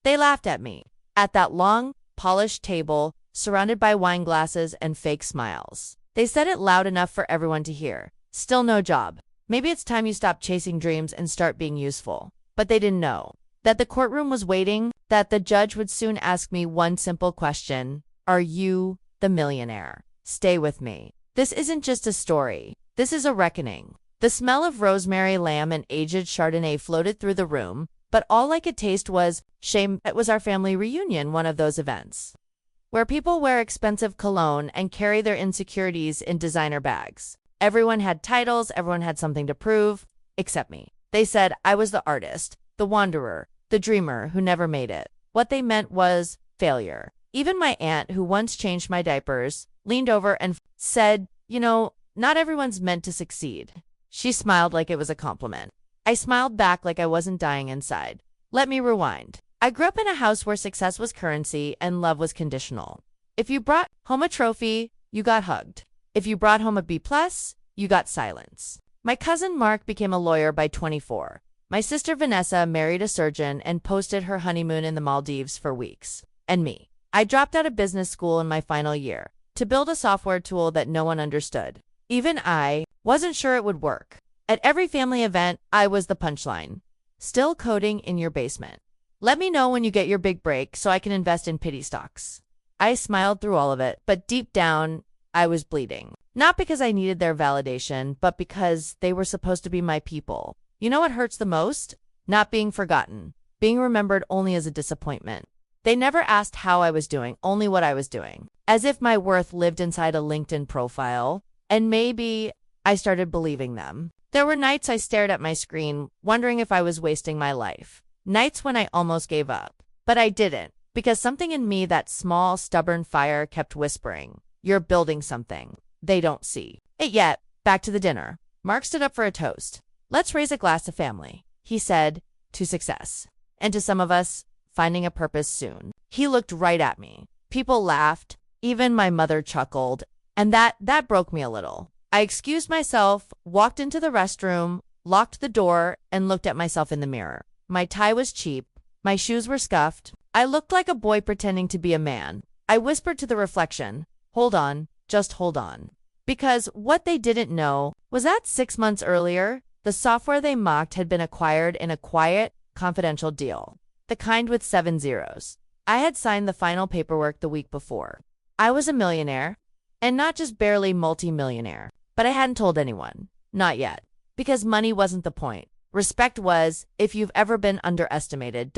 They laughed at me. At that long, polished table, surrounded by wine glasses and fake smiles. They said it loud enough for everyone to hear. Still no job. Maybe it's time you stop chasing dreams and start being useful. But they didn't know that the courtroom was waiting, that the judge would soon ask me one simple question. Are you the millionaire? Stay with me. This isn't just a story. This is a reckoning. The smell of rosemary, lamb, and aged Chardonnay floated through the room, but all I could taste was shame. It was our family reunion, one of those events where people wear expensive cologne and carry their insecurities in designer bags. Everyone had titles, everyone had something to prove, except me. They said I was the artist, the wanderer, the dreamer who never made it. What they meant was failure. Even my aunt, who once changed my diapers, leaned over and said, you know, not everyone's meant to succeed. She smiled like it was a compliment. I smiled back like I wasn't dying inside. Let me rewind. I grew up in a house where success was currency and love was conditional. If you brought home a trophy, you got hugged. If you brought home a B+, you got silence. My cousin Mark became a lawyer by 24. My sister Vanessa married a surgeon and posted her honeymoon in the Maldives for weeks. And me. I dropped out of business school in my final year to build a software tool that no one understood. Even I wasn't sure it would work. At every family event, I was the punchline. Still coding in your basement. Let me know when you get your big break so I can invest in pity stocks. I smiled through all of it, but deep down, I was bleeding. Not because I needed their validation, but because they were supposed to be my people. You know what hurts the most? Not being forgotten. Being remembered only as a disappointment. They never asked how I was doing, only what I was doing. As if my worth lived inside a LinkedIn profile. And maybe I started believing them. There were nights I stared at my screen, wondering if I was wasting my life. Nights when I almost gave up. But I didn't, because something in me, that small, stubborn fire, kept whispering, you're building something they don't see it yet. Back to the dinner. Mark stood up for a toast. Let's raise a glass to family, he said, to success. And to some of us, finding a purpose soon. He looked right at me. People laughed. Even my mother chuckled. And that broke me a little. I excused myself, walked into the restroom, locked the door, and looked at myself in the mirror. My tie was cheap. My shoes were scuffed. I looked like a boy pretending to be a man. I whispered to the reflection, hold on, just hold on. Because what they didn't know was that 6 months earlier, the software they mocked had been acquired in a quiet, confidential deal. The kind with 7 zeros. I had signed the final paperwork the week before. I was a millionaire, and not just barely multi-millionaire. But I hadn't told anyone. Not yet. Because money wasn't the point. Respect was. If you've ever been underestimated, ...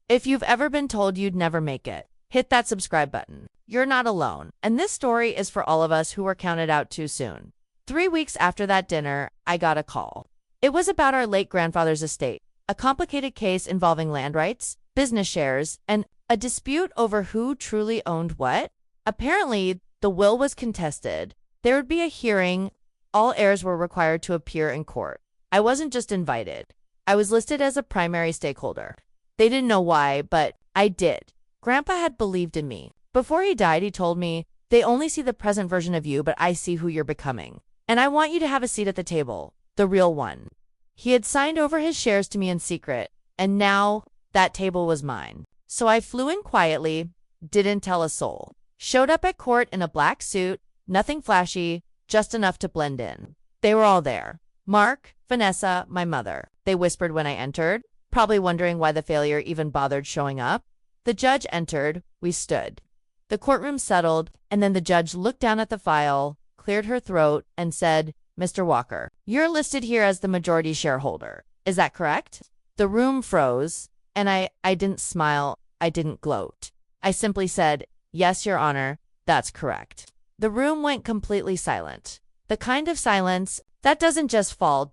If you've ever been told you'd never make it, hit that subscribe button. You're not alone. And this story is for all of us who were counted out too soon. 3 weeks after that dinner, I got a call. It was about our late grandfather's estate. A complicated case involving land rights, business shares, and a dispute over who truly owned what. Apparently, the will was contested. There would be a hearing. All heirs were required to appear in court. I wasn't just invited. I was listed as a primary stakeholder. They didn't know why, but I did. Grandpa had believed in me. Before he died, he told me, they only see the present version of you, but I see who you're becoming. And I want you to have a seat at the table, the real one. He had signed over his shares to me in secret, and now that table was mine. So I flew in quietly, didn't tell a soul. Showed up at court in a black suit, nothing flashy, just enough to blend in. They were all there. Mark, Vanessa, my mother. They whispered when I entered, probably wondering why the failure even bothered showing up. The judge entered. We stood. The courtroom settled, and then the judge looked down at the file, cleared her throat, and said, Mr. Walker, you're listed here as the majority shareholder. Is that correct? The room froze, and I didn't smile. I didn't gloat. I simply said, yes, Your Honor, that's correct. The room went completely silent. The kind of silence that doesn't just fall ...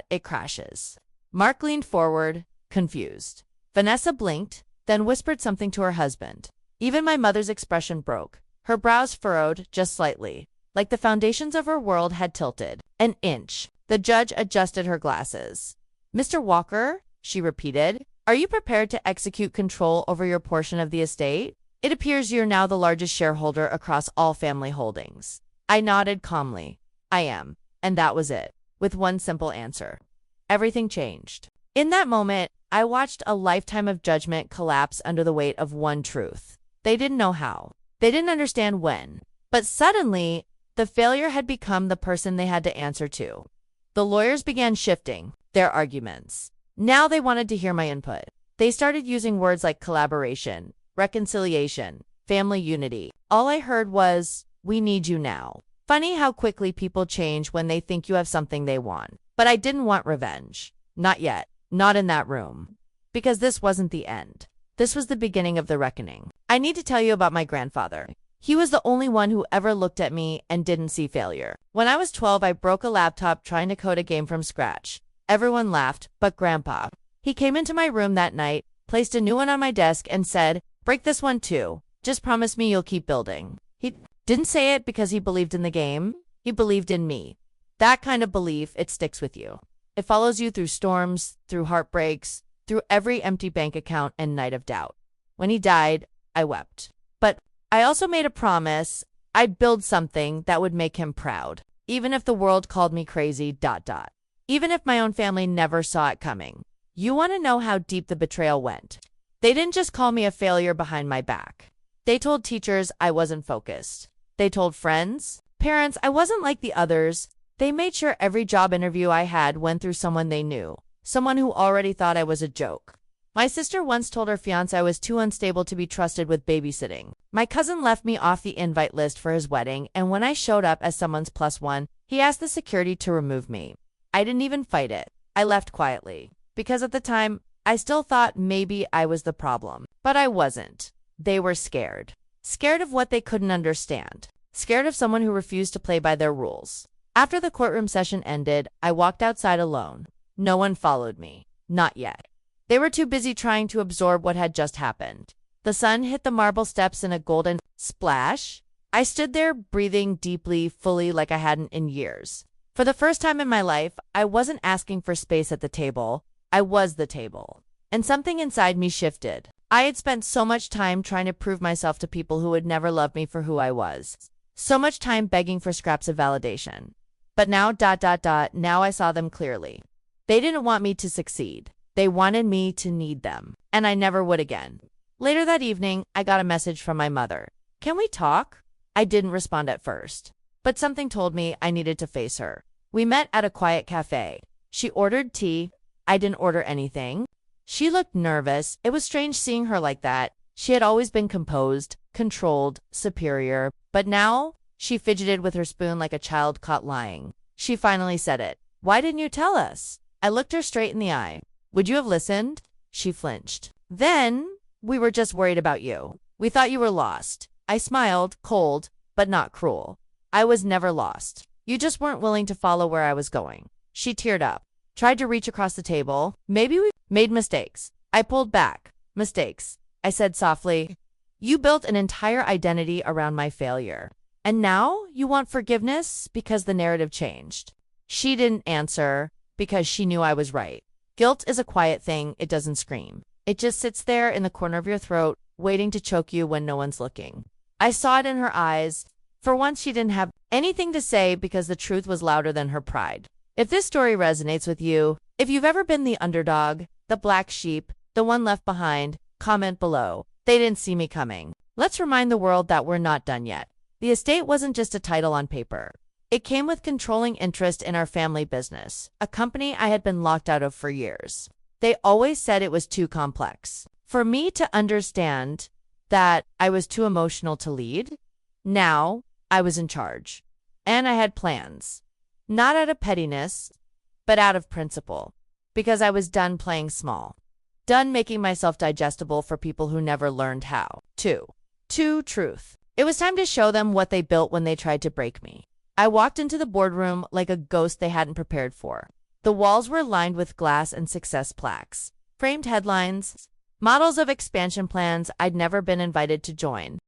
it crashes. Mark leaned forward, confused. Vanessa blinked, then whispered something to her husband. Even my mother's expression broke. Her brows furrowed just slightly, like the foundations of her world had tilted an inch. The judge adjusted her glasses. Mr. Walker, she repeated, are you prepared to execute control over your portion of the estate? It appears you're now the largest shareholder across all family holdings. I nodded calmly. I am. And that was it. With one simple answer. Everything changed. In that moment, I watched a lifetime of judgment collapse under the weight of one truth. They didn't know how. They didn't understand when. But suddenly, the failure had become the person they had to answer to. The lawyers began shifting their arguments. Now they wanted to hear my input. They started using words like collaboration, reconciliation, family unity. All I heard was, "We need you now." Funny how quickly people change when they think you have something they want. But I didn't want revenge. Not yet. Not in that room. Because this wasn't the end. This was the beginning of the reckoning. I need to tell you about my grandfather. He was the only one who ever looked at me and didn't see failure. When I was 12, I broke a laptop trying to code a game from scratch. Everyone laughed, but Grandpa. He came into my room that night, placed a new one on my desk, and said, "Break this one too. Just promise me you'll keep building." He didn't say it because he believed in the game. He believed in me. That kind of belief, it sticks with you. It follows you through storms, through heartbreaks, through every empty bank account and night of doubt. When he died, I wept. But I also made a promise I'd build something that would make him proud, even if the world called me crazy, ... Even if my own family never saw it coming. You want to know how deep the betrayal went? They didn't just call me a failure behind my back. They told teachers I wasn't focused. They told friends, parents I wasn't like the others. They made sure every job interview I had went through someone they knew, someone who already thought I was a joke. My sister once told her fiancé I was too unstable to be trusted with babysitting. My cousin left me off the invite list for his wedding, and when I showed up as someone's +1, he asked the security to remove me. I didn't even fight it. I left quietly. Because at the time, I still thought maybe I was the problem. But I wasn't. They were scared. Scared of what they couldn't understand. Scared of someone who refused to play by their rules. After the courtroom session ended, I walked outside alone. No one followed me. Not yet. They were too busy trying to absorb what had just happened. The sun hit the marble steps in a golden splash. I stood there breathing deeply, fully, like I hadn't in years. For the first time in my life, I wasn't asking for space at the table. I was the table. And something inside me shifted. I had spent so much time trying to prove myself to people who would never love me for who I was. So much time begging for scraps of validation. But now, now I saw them clearly. They didn't want me to succeed. They wanted me to need them. And I never would again. Later that evening, I got a message from my mother. "Can we talk?" I didn't respond at first. But something told me I needed to face her. We met at a quiet cafe. She ordered tea. I didn't order anything. She looked nervous. It was strange seeing her like that. She had always been composed, controlled, superior. But now, she fidgeted with her spoon like a child caught lying. She finally said it. "Why didn't you tell us?" I looked her straight in the eye. "Would you have listened?" She flinched. "Then, we were just worried about you. We thought you were lost." I smiled, cold, but not cruel. "I was never lost. You just weren't willing to follow where I was going." She teared up, tried to reach across the table. "Maybe we made mistakes." I pulled back. "Mistakes," I said softly. "You built an entire identity around my failure. And now you want forgiveness because the narrative changed." She didn't answer because she knew I was right. Guilt is a quiet thing. It doesn't scream. It just sits there in the corner of your throat, waiting to choke you when no one's looking. I saw it in her eyes. For once, she didn't have anything to say because the truth was louder than her pride. If this story resonates with you, if you've ever been the underdog, the black sheep, the one left behind, comment below. They didn't see me coming. Let's remind the world that we're not done yet. The estate wasn't just a title on paper. It came with controlling interest in our family business, a company I had been locked out of for years. They always said it was too complex for me to understand, that I was too emotional to lead. Now, I was in charge. And I had plans. Not out of pettiness, but out of principle. Because I was done playing small. Done making myself digestible for people who never learned how. Truth. It was time to show them what they built when they tried to break me. I walked into the boardroom like a ghost they hadn't prepared for. The walls were lined with glass and success plaques, framed headlines, models of expansion plans I'd never been invited to join.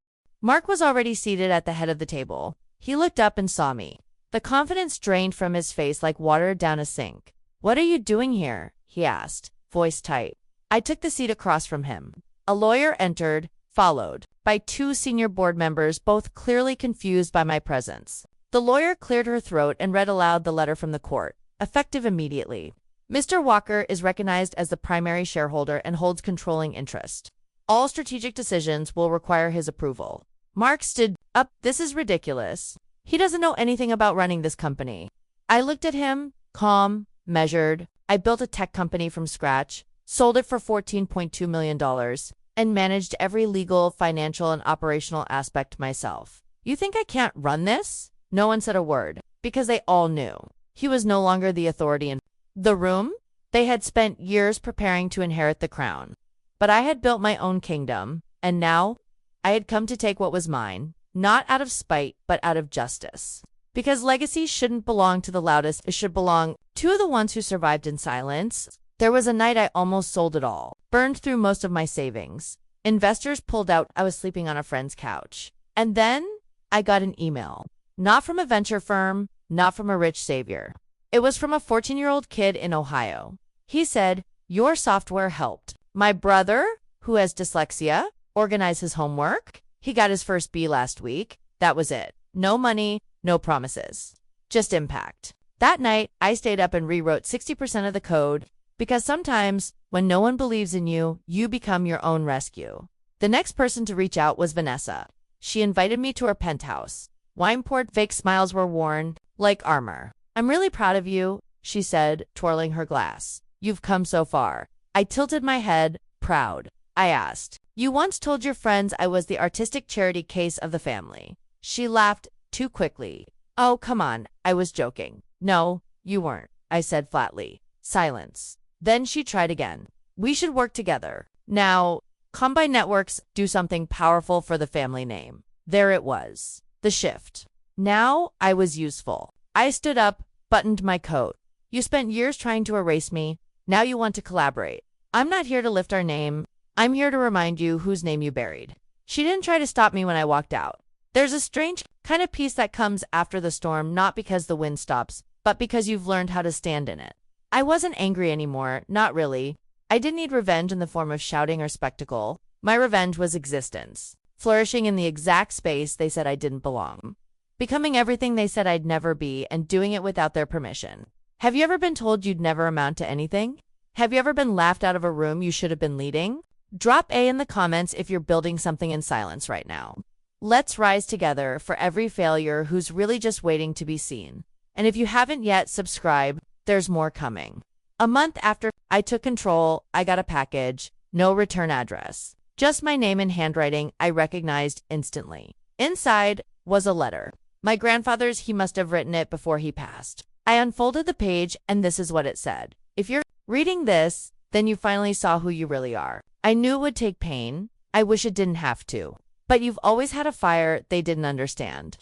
Mark was already seated at the head of the table. He looked up and saw me. The confidence drained from his face like water down a sink. "What are you doing here?" he asked, voice tight. I took the seat across from him. A lawyer entered, followed by 2 senior board members, both clearly confused by my presence. The lawyer cleared her throat and read aloud the letter from the court, effective immediately. Mr. Walker is recognized as the primary shareholder and holds controlling interest. All strategic decisions will require his approval. Mark stood up. This is ridiculous. He doesn't know anything about running this company. I looked at him, calm, measured. I built a tech company from scratch, sold it for $14.2 million, and managed every legal, financial, and operational aspect myself. You think I can't run this? No one said a word, because they all knew. He was no longer the authority in the room. They had spent years preparing to inherit the crown. But I had built my own kingdom, and now I had come to take what was mine, not out of spite, but out of justice. Because legacy shouldn't belong to the loudest, it should belong to the ones who survived in silence. There was a night I almost sold it all, burned through most of my savings. Investors pulled out. I was sleeping on a friend's couch. And then I got an email. Not from a venture firm, not from a rich savior. It was from a 14-year-old kid in Ohio. He said, "Your software helped my brother, who has dyslexia, organize his homework. He got his first B last week. That was it. No money, no promises. Just impact." That night, I stayed up and rewrote 60% of the code, because sometimes, when no one believes in you, you become your own rescue. The next person to reach out was Vanessa. She invited me to her penthouse. Wine poured, fake smiles were worn, like armor. "I'm really proud of you," she said, twirling her glass. "You've come so far." I tilted my head, proud. I asked, "You once told your friends I was the artistic charity case of the family." She laughed too quickly. "Oh, come on, I was joking." "No, you weren't," I said flatly. Silence. Then she tried again. "We should work together. Now, combine networks, do something powerful for the family name." There it was. The shift. Now I was useful. I stood up, buttoned my coat. "You spent years trying to erase me. Now you want to collaborate. I'm not here to lift our name. I'm here to remind you whose name you buried." She didn't try to stop me when I walked out. There's a strange kind of peace that comes after the storm, not because the wind stops, but because you've learned how to stand in it. I wasn't angry anymore, not really. I didn't need revenge in the form of shouting or spectacle. My revenge was existence, flourishing in the exact space they said I didn't belong, becoming everything they said I'd never be, and doing it without their permission. Have you ever been told you'd never amount to anything? Have you ever been laughed out of a room you should have been leading? Drop A in the comments if you're building something in silence right now. Let's rise together for every failure who's really just waiting to be seen. And if you haven't yet, subscribe. There's more coming. A month after I took control, I got a package, no return address. Just my name and handwriting I recognized instantly. Inside was a letter. My grandfather's. He must have written it before he passed. I unfolded the page, and this is what it said. "If you're reading this, then you finally saw who you really are. I knew it would take pain. I wish it didn't have to. But you've always had a fire they didn't understand.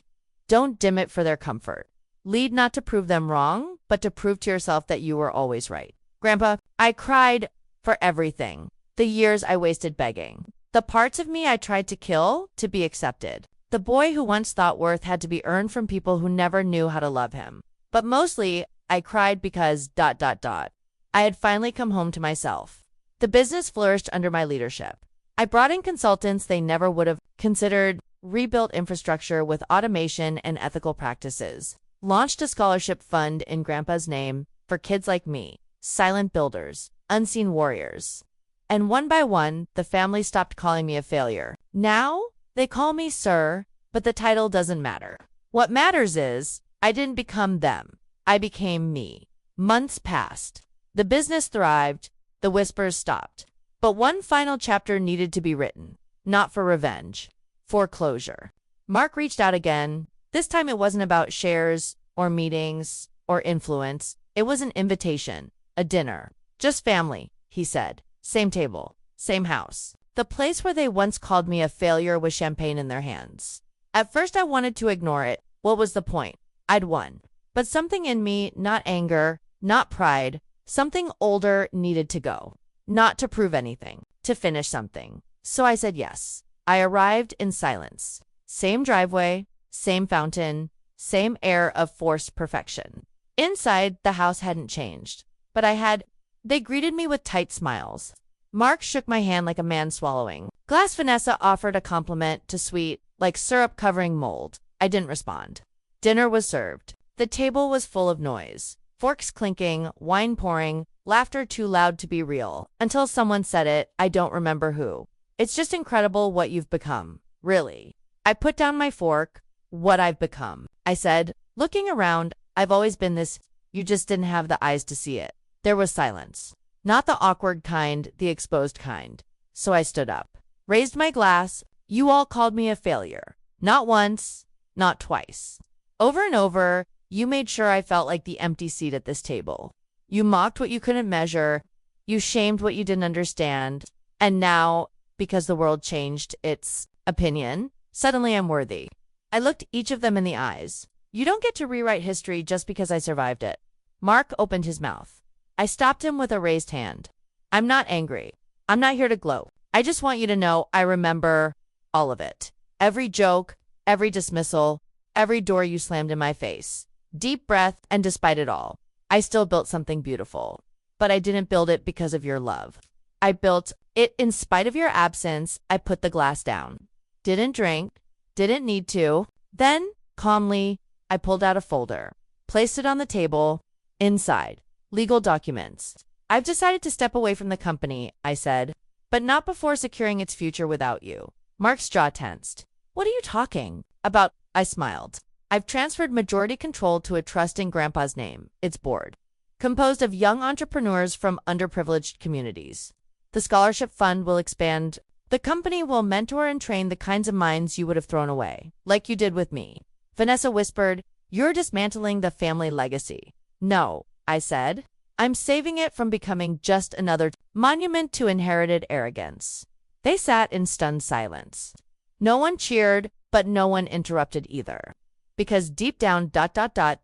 Don't dim it for their comfort. Lead not to prove them wrong, but to prove to yourself that you were always right." Grandpa, I cried for everything. The years I wasted begging. The parts of me I tried to kill to be accepted. The boy who once thought worth had to be earned from people who never knew how to love him. But mostly, I cried because ... I had finally come home to myself. The business flourished under my leadership. I brought in consultants they never would have considered, rebuilt infrastructure with automation and ethical practices, launched a scholarship fund in Grandpa's name for kids like me, silent builders, unseen warriors. And one by one, the family stopped calling me a failure. Now, they call me sir, but the title doesn't matter. What matters is, I didn't become them. I became me. Months passed. The business thrived. The whispers stopped. But one final chapter needed to be written. Not for revenge. For closure. Mark reached out again. This time it wasn't about shares, or meetings, or influence. It was an invitation. A dinner. "Just family," he said. "Same table. Same house." The place where they once called me a failure with champagne in their hands. At first I wanted to ignore it. What was the point? I'd won. But something in me, not anger, not pride, something older, needed to go. Not to prove anything, to finish something. So I said yes. I arrived in silence. Same driveway, same fountain, same air of forced perfection. Inside, the house hadn't changed. But I had. They greeted me with tight smiles. Mark shook my hand like a man swallowing. Glass Vanessa offered a compliment to sweet, like syrup covering mold. I didn't respond. Dinner was served. The table was full of noise. Forks clinking, wine pouring, laughter too loud to be real. Until someone said it, I don't remember who. It's just incredible what you've become, really. I put down my fork. What I've become, I said, looking around. I've always been this, you just didn't have the eyes to see it. There was silence. Not the awkward kind, the exposed kind. So I stood up, raised my glass. You all called me a failure. Not once, not twice. Over and over, you made sure I felt like the empty seat at this table. You mocked what you couldn't measure. You shamed what you didn't understand. And now, because the world changed its opinion, suddenly I'm worthy. I looked each of them in the eyes. You don't get to rewrite history just because I survived it. Mark opened his mouth. I stopped him with a raised hand. I'm not angry. I'm not here to gloat. I just want you to know I remember all of it. Every joke, every dismissal, every door you slammed in my face. Deep breath, and despite it all, I still built something beautiful. But I didn't build it because of your love. I built it in spite of your absence. I put the glass down. Didn't drink. Didn't need to. Then, calmly, I pulled out a folder, placed it on the table. Inside, legal documents. I've decided to step away from the company, I said, but not before securing its future without you. Mark's jaw tensed. What are you talking about? I smiled. I've transferred majority control to a trust in Grandpa's name, its board, composed of young entrepreneurs from underprivileged communities. The scholarship fund will expand. The company will mentor and train the kinds of minds you would have thrown away, like you did with me. Vanessa whispered, you're dismantling the family legacy. No, I said. I'm saving it from becoming just another monument to inherited arrogance. They sat in stunned silence. No one cheered, but no one interrupted either. Because deep down,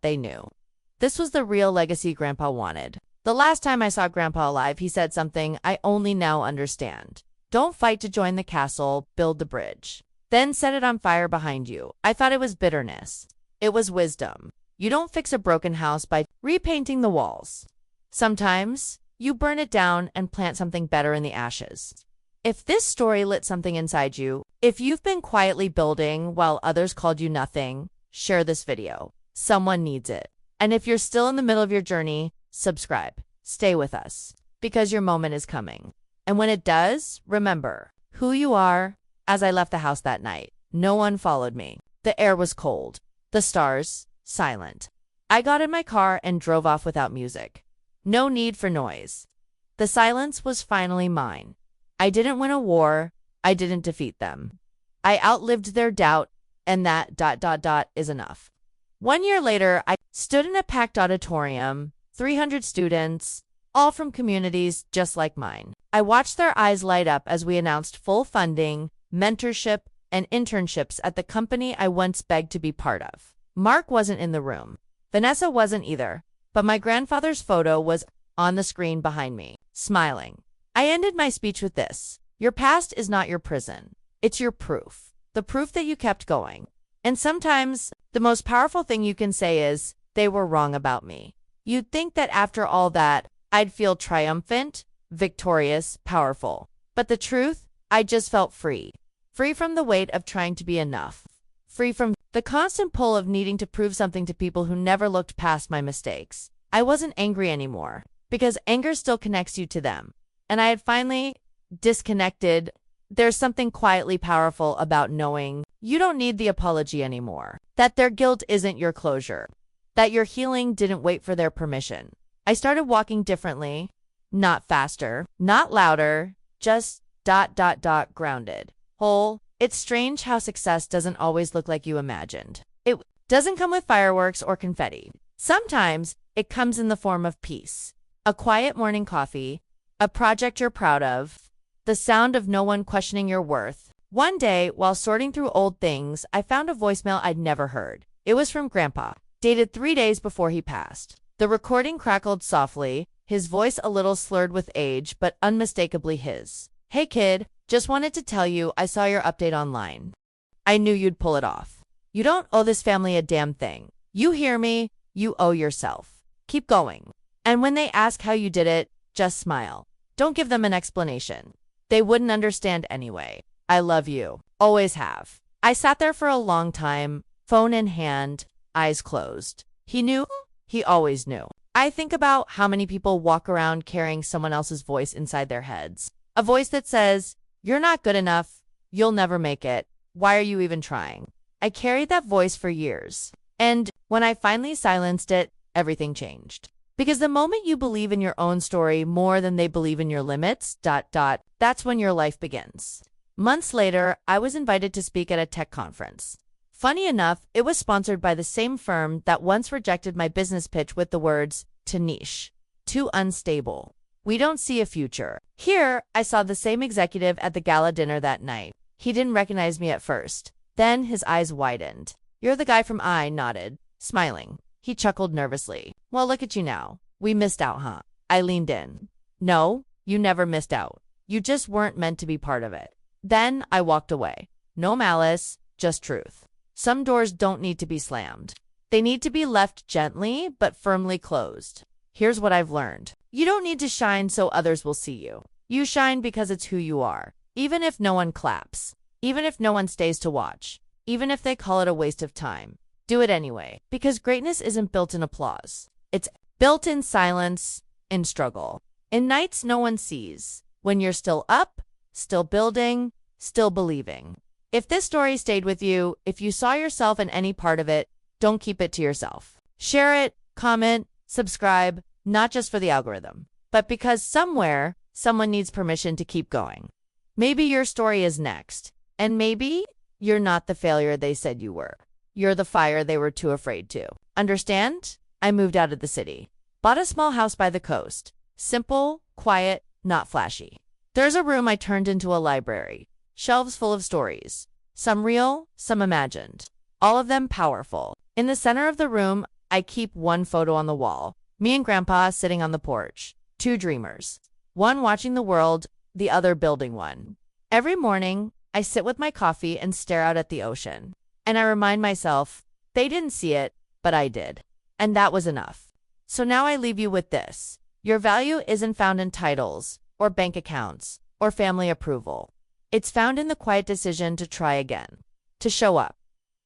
they knew. This was the real legacy Grandpa wanted. The last time I saw Grandpa alive, he said something I only now understand. Don't fight to join the castle, build the bridge. Then set it on fire behind you. I thought it was bitterness. It was wisdom. You don't fix a broken house by repainting the walls. Sometimes, you burn it down and plant something better in the ashes. If this story lit something inside you, if you've been quietly building while others called you nothing, share this video. Someone needs it. And if you're still in the middle of your journey, subscribe. Stay with us, because your moment is coming. And when it does, remember who you are. As I left the house that night, no one followed me. The air was cold. The stars, silent. I got in my car and drove off without music. No need for noise. The silence was finally mine. I didn't win a war. I didn't defeat them. I outlived their doubt, and that is enough. 1 year later, I stood in a packed auditorium, 300 students, all from communities just like mine. I watched their eyes light up as we announced full funding, mentorship, and internships at the company I once begged to be part of. Mark wasn't in the room. Vanessa wasn't either, but my grandfather's photo was on the screen behind me, smiling. I ended my speech with this. Your past is not your prison. It's your proof. The proof that you kept going. And sometimes, the most powerful thing you can say is, they were wrong about me. You'd think that after all that, I'd feel triumphant, victorious, powerful. But the truth, I just felt free. Free from the weight of trying to be enough. Free from the constant pull of needing to prove something to people who never looked past my mistakes. I wasn't angry anymore, because anger still connects you to them. And I had finally disconnected. There's something quietly powerful about knowing you don't need the apology anymore. That their guilt isn't your closure. That your healing didn't wait for their permission. I started walking differently. Not faster, not louder, just grounded. Whole. It's strange how success doesn't always look like you imagined. It doesn't come with fireworks or confetti. Sometimes it comes in the form of peace. A quiet morning coffee, a project you're proud of, the sound of no one questioning your worth. One day, while sorting through old things, I found a voicemail I'd never heard. It was from Grandpa, dated 3 days before he passed. The recording crackled softly, his voice a little slurred with age, but unmistakably his. Hey kid, just wanted to tell you I saw your update online. I knew you'd pull it off. You don't owe this family a damn thing. You hear me? You owe yourself. Keep going. And when they ask how you did it, just smile. Don't give them an explanation. They wouldn't understand anyway. I love you. Always have. I sat there for a long time, phone in hand, eyes closed. He knew. He always knew. I think about how many people walk around carrying someone else's voice inside their heads. A voice that says, "You're not good enough. You'll never make it. Why are you even trying?" I carried that voice for years. And when I finally silenced it, everything changed. Because the moment you believe in your own story more than they believe in your limits, that's when your life begins. Months later, I was invited to speak at a tech conference. Funny enough, it was sponsored by the same firm that once rejected my business pitch with the words, "Too niche, too unstable. We don't see a future." Here, I saw the same executive at the gala dinner that night. He didn't recognize me at first. Then his eyes widened. "You're the guy from I," nodded, smiling. He chuckled nervously. "Well, look at you now. We missed out, huh?" I leaned in. "No, you never missed out. You just weren't meant to be part of it." Then I walked away. No malice, just truth. Some doors don't need to be slammed. They need to be left gently but firmly closed. Here's what I've learned. You don't need to shine so others will see you. You shine because it's who you are. Even if no one claps. Even if no one stays to watch. Even if they call it a waste of time. Do it anyway. Because greatness isn't built in applause. It's built in silence, in struggle. In nights no one sees. When you're still up, still building, still believing. If this story stayed with you, if you saw yourself in any part of it, don't keep it to yourself. Share it, comment, subscribe, not just for the algorithm, but because somewhere, someone needs permission to keep going. Maybe your story is next, and maybe you're not the failure they said you were. You're the fire they were too afraid to. Understand? I moved out of the city. Bought a small house by the coast. Simple, quiet, not flashy. There's a room I turned into a library. Shelves full of stories. Some real, some imagined. All of them powerful. In the center of the room, I keep one photo on the wall. Me and Grandpa sitting on the porch. Two dreamers. One watching the world, the other building one. Every morning, I sit with my coffee and stare out at the ocean. And I remind myself, they didn't see it, but I did. And that was enough. So now I leave you with this. Your value isn't found in titles, or bank accounts, or family approval. It's found in the quiet decision to try again. To show up.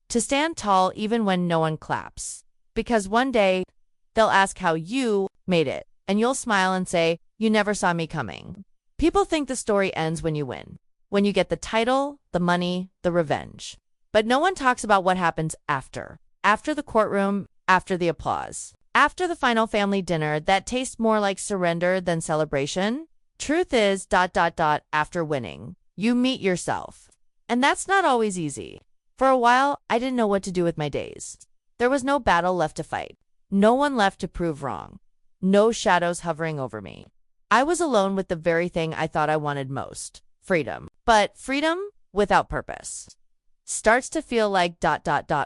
To stand tall even when no one claps. Because one day, they'll ask how you made it. And you'll smile and say, "You never saw me coming." People think the story ends when you win. When you get the title, the money, the revenge. But no one talks about what happens after. After the courtroom, after the applause. After the final family dinner that tastes more like surrender than celebration. Truth is, after winning, you meet yourself. And that's not always easy. For a while, I didn't know what to do with my days. There was no battle left to fight. No one left to prove wrong. No shadows hovering over me. I was alone with the very thing I thought I wanted most. Freedom. But freedom without purpose starts to feel like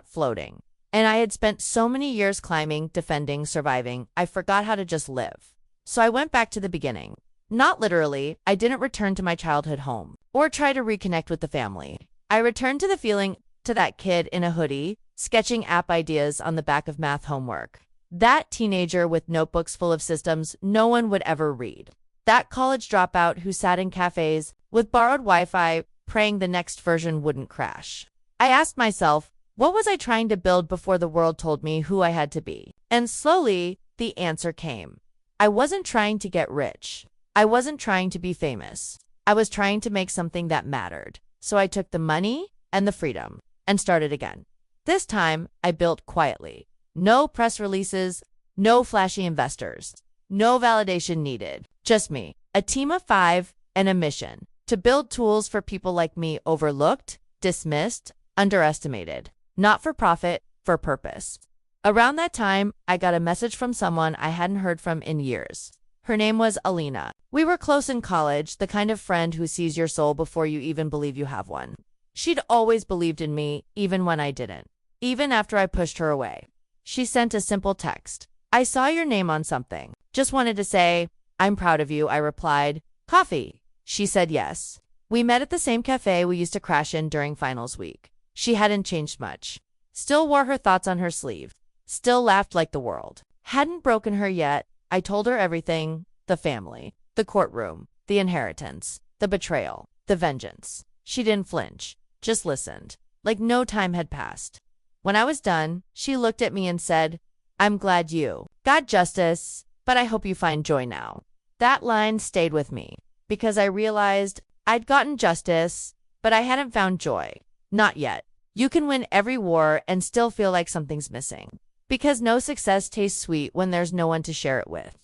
floating. And I had spent so many years climbing, defending, surviving, I forgot how to just live. So I went back to the beginning. Not literally, I didn't return to my childhood home or try to reconnect with the family. I returned to the feeling to that kid in a hoodie, sketching app ideas on the back of math homework. That teenager with notebooks full of systems no one would ever read. That college dropout who sat in cafes with borrowed Wi-Fi, praying the next version wouldn't crash. I asked myself, what was I trying to build before the world told me who I had to be? And slowly, the answer came. I wasn't trying to get rich. I wasn't trying to be famous. I was trying to make something that mattered. So I took the money and the freedom and started again. This time, I built quietly. No press releases, no flashy investors, no validation needed. Just me, a team of 5, and a mission to build tools for people like me overlooked, dismissed, underestimated. Not for profit, for purpose. Around that time, I got a message from someone I hadn't heard from in years. Her name was Alina. We were close in college, the kind of friend who sees your soul before you even believe you have one. She'd always believed in me, even when I didn't. Even after I pushed her away. She sent a simple text. I saw your name on something. Just wanted to say, I'm proud of you, I replied. Coffee? She said yes. We met at the same cafe we used to crash in during finals week. She hadn't changed much. Still wore her thoughts on her sleeve. Still laughed like the world. Hadn't broken her yet. I told her everything. The family. The courtroom. The inheritance. The betrayal. The vengeance. She didn't flinch. Just listened. Like no time had passed. When I was done, she looked at me and said, I'm glad you Got justice, but I hope you find joy now. That line stayed with me because I realized I'd gotten justice, but I hadn't found joy. Not yet. You can win every war and still feel like something's missing. Because no success tastes sweet when there's no one to share it with.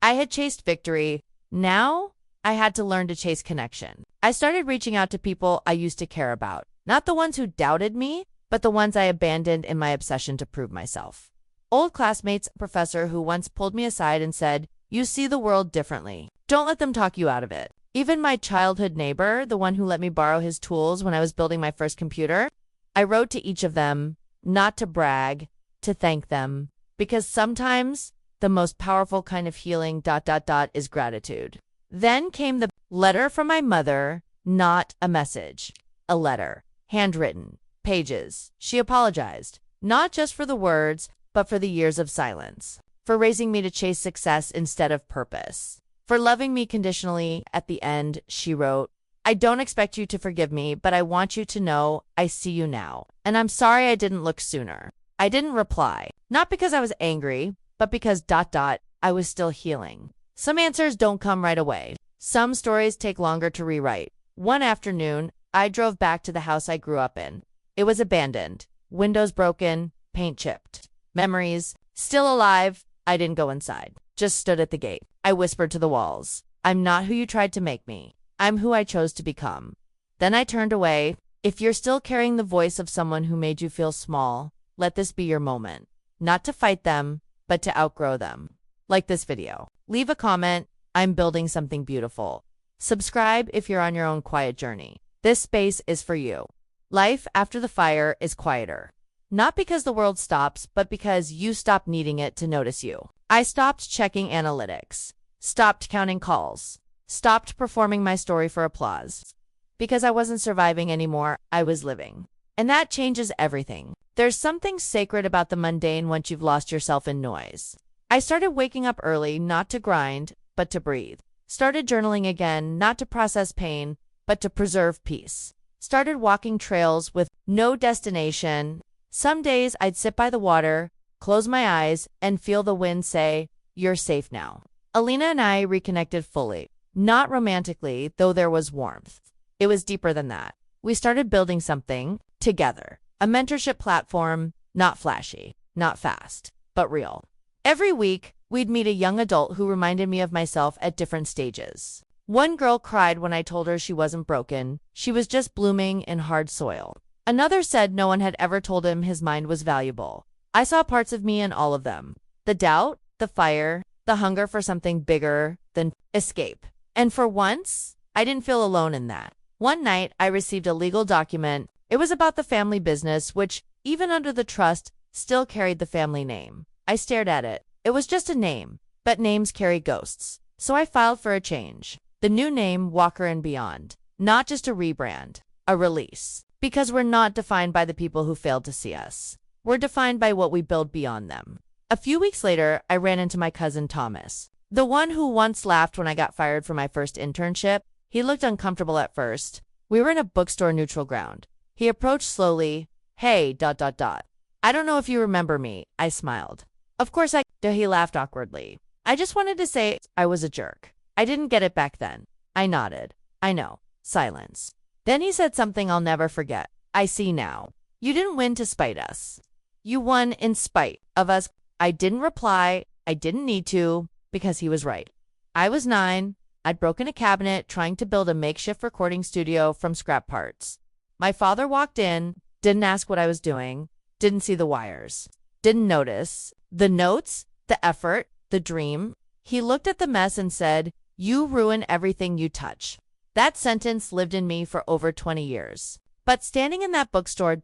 I had chased victory. Now, I had to learn to chase connection. I started reaching out to people I used to care about. Not the ones who doubted me, but the ones I abandoned in my obsession to prove myself. Old classmates, a professor who once pulled me aside and said, "You see the world differently. Don't let them talk you out of it." Even my childhood neighbor, the one who let me borrow his tools when I was building my first computer, I wrote to each of them, not to brag, to thank them, because sometimes the most powerful kind of healing ... is gratitude. Then came the letter from my mother, not a message. A letter, handwritten, pages. She apologized, not just for the words, but for the years of silence, for raising me to chase success instead of purpose, for loving me conditionally. At the end, she wrote, "I don't expect you to forgive me, but I want you to know I see you now, and I'm sorry I didn't look sooner." I didn't reply, not because I was angry, but because ... I was still healing. Some answers don't come right away. Some stories take longer to rewrite. One afternoon, I drove back to the house I grew up in. It was abandoned, windows broken, paint chipped. Memories, still alive. I didn't go inside, just stood at the gate. I whispered to the walls, "I'm not who you tried to make me. I'm who I chose to become." Then I turned away. If you're still carrying the voice of someone who made you feel small, let this be your moment. Not to fight them, but to outgrow them. Like this video. Leave a comment. I'm building something beautiful. Subscribe if you're on your own quiet journey. This space is for you. Life after the fire is quieter. Not because the world stops, but because you stop needing it to notice you. I stopped checking analytics. Stopped counting calls. Stopped performing my story for applause. Because I wasn't surviving anymore, I was living. And that changes everything. There's something sacred about the mundane once you've lost yourself in noise. I started waking up early, not to grind, but to breathe. Started journaling again, not to process pain, but to preserve peace. Started walking trails with no destination. Some days I'd sit by the water, close my eyes, and feel the wind say, "You're safe now." Alina and I reconnected fully. Not romantically, though there was warmth. It was deeper than that. We started building something together. A mentorship platform, not flashy, not fast, but real. Every week, we'd meet a young adult who reminded me of myself at different stages. One girl cried when I told her she wasn't broken. She was just blooming in hard soil. Another said no one had ever told him his mind was valuable. I saw parts of me in all of them. The doubt, the fire, the hunger for something bigger than escape. And for once, I didn't feel alone in that. One night, I received a legal document. It was about the family business, which, even under the trust, still carried the family name. I stared at it. It was just a name, but names carry ghosts. So I filed for a change. The new name, Walker and Beyond. Not just a rebrand, a release. Because we're not defined by the people who failed to see us. We're defined by what we build beyond them. A few weeks later, I ran into my cousin Thomas. The one who once laughed when I got fired from my first internship. He looked uncomfortable at first. We were in a bookstore neutral ground. He approached slowly. "Hey, ... I don't know if you remember me." I smiled. "Of course I do." He laughed awkwardly. "I just wanted to say I was a jerk. I didn't get it back then." I nodded. "I know." Silence. Then he said something I'll never forget. "I see now. You didn't win to spite us. You won in spite of us." I didn't reply. I didn't need to, because he was right. I was 9. I'd broken a cabinet trying to build a makeshift recording studio from scrap parts. My father walked in, didn't ask what I was doing, didn't see the wires, didn't notice the notes, the effort, the dream. He looked at the mess and said, "You ruin everything you touch." That sentence lived in me for over 20 years. But standing in that bookstore ...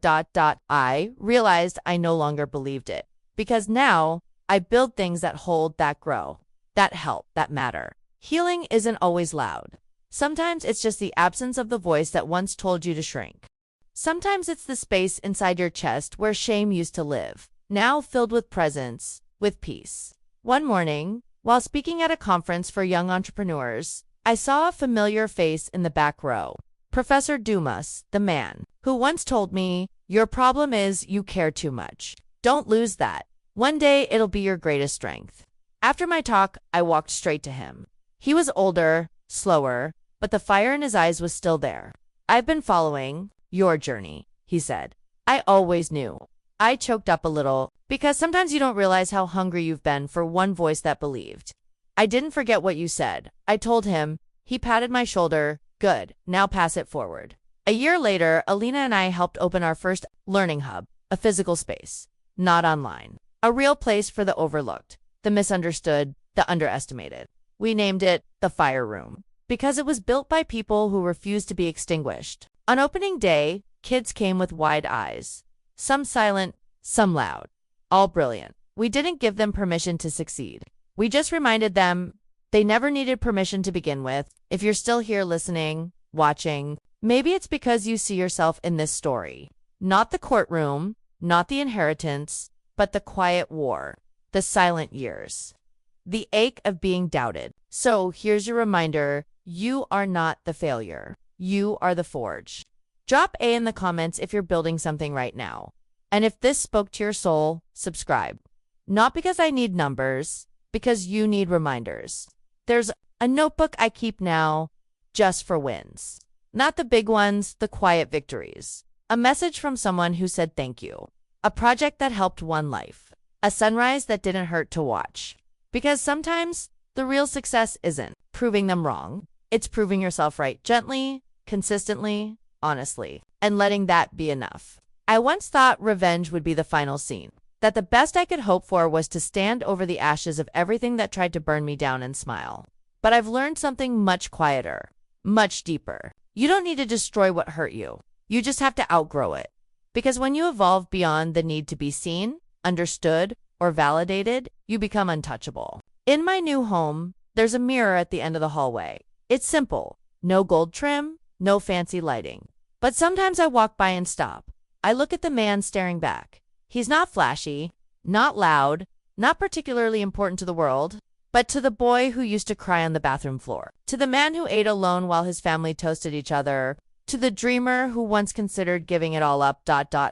I realized I no longer believed it. Because now, I build things that hold, that grow, that help, that matter. Healing isn't always loud. Sometimes it's just the absence of the voice that once told you to shrink. Sometimes it's the space inside your chest where shame used to live, now filled with presence, with peace. One morning, while speaking at a conference for young entrepreneurs, I saw a familiar face in the back row. Professor Dumas, the man, who once told me, "Your problem is you care too much. Don't lose that. One day it'll be your greatest strength." After my talk, I walked straight to him. He was older, slower, but the fire in his eyes was still there. I've been following your journey, he said. I always knew. I choked up a little, because sometimes you don't realize how hungry you've been for one voice that believed. I didn't forget what you said, I told him. He patted my shoulder. Good, now pass it forward. A year later, Alina and I helped open our first learning hub, a physical space, not online. A real place for the overlooked, the misunderstood, the underestimated. We named it the Fire Room, because it was built by people who refused to be extinguished. On opening day, kids came with wide eyes. Some silent, some loud. All brilliant. We didn't give them permission to succeed. We just reminded them they never needed permission to begin with. If you're still here listening, watching, maybe it's because you see yourself in this story. Not the courtroom, not the inheritance, but the quiet war, the silent years, the ache of being doubted. So here's your reminder, you are not the failure. You are the forge. Drop A in the comments if you're building something right now. And if this spoke to your soul, subscribe. Not because I need numbers, because you need reminders. There's a notebook I keep now just for wins. Not the big ones, the quiet victories. A message from someone who said thank you. A project that helped one life. A sunrise that didn't hurt to watch. Because sometimes the real success isn't proving them wrong. It's proving yourself right gently, consistently, honestly, and letting that be enough. I once thought revenge would be the final scene. That the best I could hope for was to stand over the ashes of everything that tried to burn me down and smile. But I've learned something much quieter, much deeper. You don't need to destroy what hurt you. You just have to outgrow it. Because when you evolve beyond the need to be seen, understood, or validated, you become untouchable. In my new home, there's a mirror at the end of the hallway. It's simple. No gold trim, no fancy lighting. But sometimes I walk by and stop. I look at the man staring back. He's not flashy, not loud, not particularly important to the world, but to the boy who used to cry on the bathroom floor, to the man who ate alone while his family toasted each other, to the dreamer who once considered giving it all up.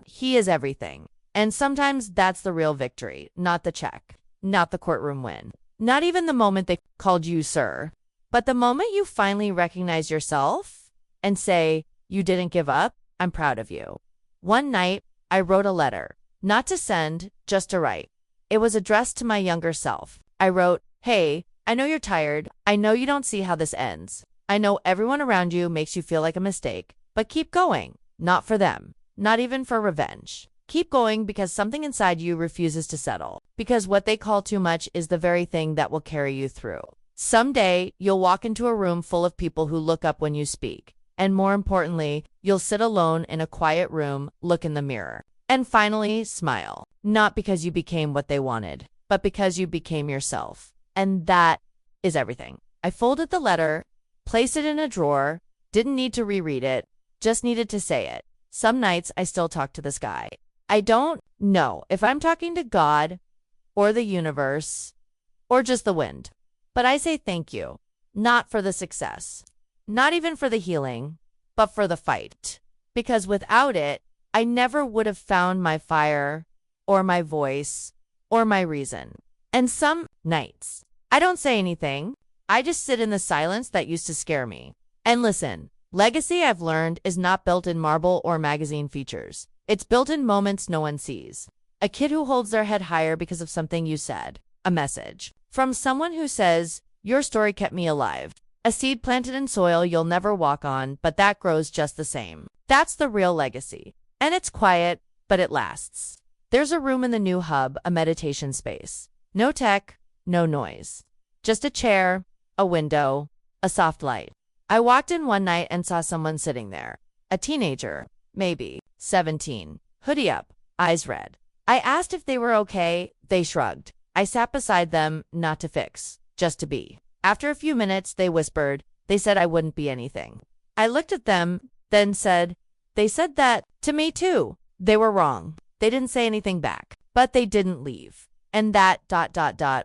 He is everything. And sometimes that's the real victory, not the check, not the courtroom win, not even the moment they called you sir, but the moment you finally recognize yourself and say, you didn't give up, I'm proud of you. One night, I wrote a letter. Not to send, just to write. It was addressed to my younger self. I wrote, hey, I know you're tired. I know you don't see how this ends. I know everyone around you makes you feel like a mistake. But keep going. Not for them. Not even for revenge. Keep going because something inside you refuses to settle. Because what they call too much is the very thing that will carry you through. Someday, you'll walk into a room full of people who look up when you speak. And more importantly, you'll sit alone in a quiet room, look in the mirror. And finally, smile. Not because you became what they wanted, but because you became yourself. And that is everything. I folded the letter, placed it in a drawer, didn't need to reread it, just needed to say it. Some nights I still talk to this guy. I don't know if I'm talking to God or the universe or just the wind. But I say thank you, not for the success, not even for the healing, but for the fight. Because without it, I never would have found my fire, or my voice, or my reason. And some nights, I don't say anything. I just sit in the silence that used to scare me. And listen, legacy I've learned is not built in marble or magazine features. It's built in moments no one sees. A kid who holds their head higher because of something you said. A message from someone who says, your story kept me alive. A seed planted in soil you'll never walk on, but that grows just the same. That's the real legacy. And it's quiet, but it lasts. There's a room in the new hub, a meditation space. No tech, no noise. Just a chair, a window, a soft light. I walked in one night and saw someone sitting there. A teenager, maybe, 17. Hoodie up, eyes red. I asked if they were okay. They shrugged. I sat beside them, not to fix, just to be. After a few minutes, they whispered. They said I wouldn't be anything. I looked at them, then said, they said that to me too. They were wrong. They didn't say anything back, but they didn't leave. And that ...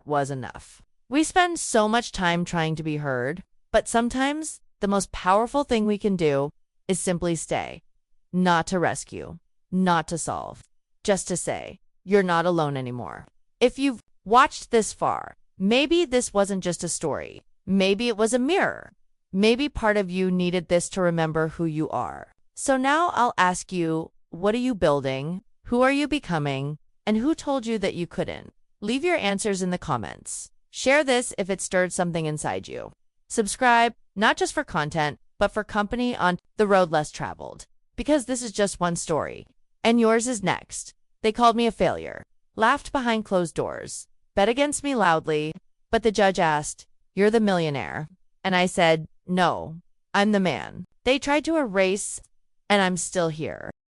was enough. We spend so much time trying to be heard, but sometimes the most powerful thing we can do is simply stay. Not to rescue, not to solve, just to say, you're not alone anymore. If you've watched this far, Maybe this wasn't just a story. Maybe it was a mirror. Maybe part of you needed this to remember who you are. So now I'll ask you, what are you building? Who are you becoming? And who told you that you couldn't? Leave your answers in the comments. Share this if it stirred something inside you. Subscribe, not just for content, but for company on the road less traveled. Because this is just one story. And yours is next. They called me a failure. Laughed behind closed doors. Bet against me loudly. But the judge asked, "You're the millionaire." And I said, "No, I'm the man." They tried to erase, and I'm still here.